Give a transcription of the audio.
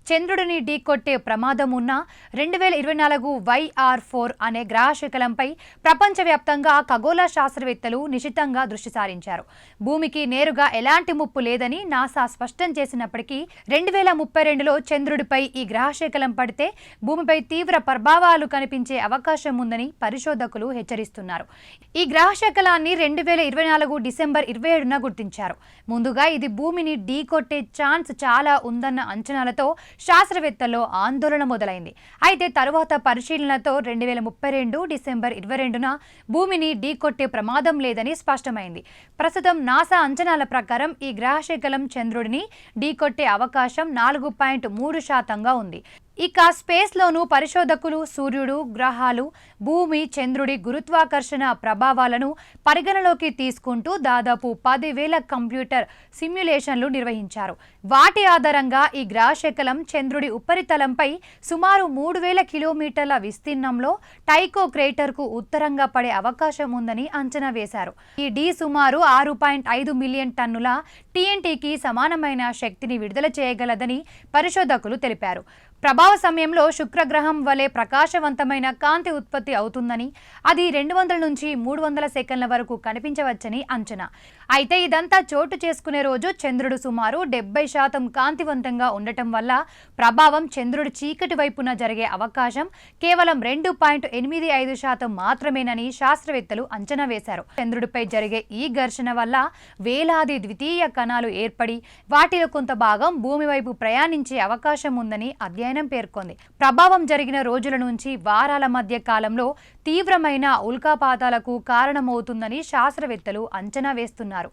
చంద్రుడిని ఢీకొట్టే ప్రమాదం ఉన్న 2024 YR4 అనే గ్రహశకలంపై ప్రపంచవ్యాప్తంగా ఖగోళ శాస్త్రవేత్తలు నిశితంగా దృష్టి సారించారు. భూమికి నేరుగా ఎలాంటి ముప్పు లేదని నాసా స్పష్టం చేసినప్పటికీ 2032లో చంద్రుడిపై ఈ గ్రహశకలం పడితే భూమిపై తీవ్ర ప్రభావాలు కనిపించే అవకాశం ఉందని పరిశోధకులు హెచ్చరిస్తున్నారు. ఈ గ్రహశకలాన్ని 2024 డిసెంబర్ 27న గుర్తించారు. ముందుగా ఇది భూమిని ఢీకొట్టే ఛాన్స్ చాలా ఉందన్న అంచనాలతో శాస్త్రవేత్తల్లో ఆందోళన మొదలైంది. అయితే తరువాత పరిశీలనతో 2032 డిసెంబర్ 22న భూమిని ఢీకొట్టే ప్రమాదం లేదని స్పష్టమైంది. ప్రస్తుతం నాసా అంచనాల ప్రకారం ఈ గ్రహశకలం చంద్రుడిని ఢీకొట్టే అవకాశం 4.3% ఉంది. ఇక స్పేస్లోనూ పరిశోధకులు సూర్యుడు, గ్రహాలు, భూమి, చంద్రుడి గురుత్వాకర్షణ ప్రభావాలను పరిగణలోకి తీసుకుంటూ దాదాపు 10,000 కంప్యూటర్ సిమ్యులేషన్లు నిర్వహించారు. వాటి ఆధారంగా ఈ గ్రహశకలం చంద్రుడి ఉపరితలంపై సుమారు 3,000 కిలోమీటర్ల విస్తీర్ణంలో టైకో క్రేటర్కు ఉత్తరంగా పడే అవకాశం ఉందని అంచనా వేశారు. ఈ డి సుమారు 6.5 మిలియన్ టన్నుల TNTకి సమానమైన శక్తిని విడుదల చేయగలదని పరిశోధకులు తెలిపారు. ప్రభావ సమయంలో శుక్రగ్రహం వలె ప్రకాశవంతమైన కాంతి ఉత్పత్తి అవుతుందని, అది 200 నుంచి 300 సెకన్ల వరకు కనిపించవచ్చని అంచనా. అయితే ఇదంతా చోటు చేసుకునే రోజు చంద్రుడు సుమారు 70% కాంతివంతంగా ఉండటం వల్ల ప్రభావం చంద్రుడి చీకటి వైపున జరిగే అవకాశం కేవలం 2.85% మాత్రమేనని శాస్త్రవేత్తలు అంచనా వేశారు. చంద్రుడిపై జరిగే ఈ ఘర్షణ వల్ల వేలాది ద్వితీయ కణాలు ఏర్పడి వాటిలో కొంత భాగం భూమి వైపు ప్రయాణించే అవకాశం ఉందని అధ్యయనం పేర్కొంది. ప్రభావం జరిగిన రోజుల నుంచి వారాల మధ్య కాలంలో తీవ్రమైన ఉల్కాపాతాలకు కారణమవుతుందని శాస్త్రవేత్తలు అంచనా వేస్తున్నారు.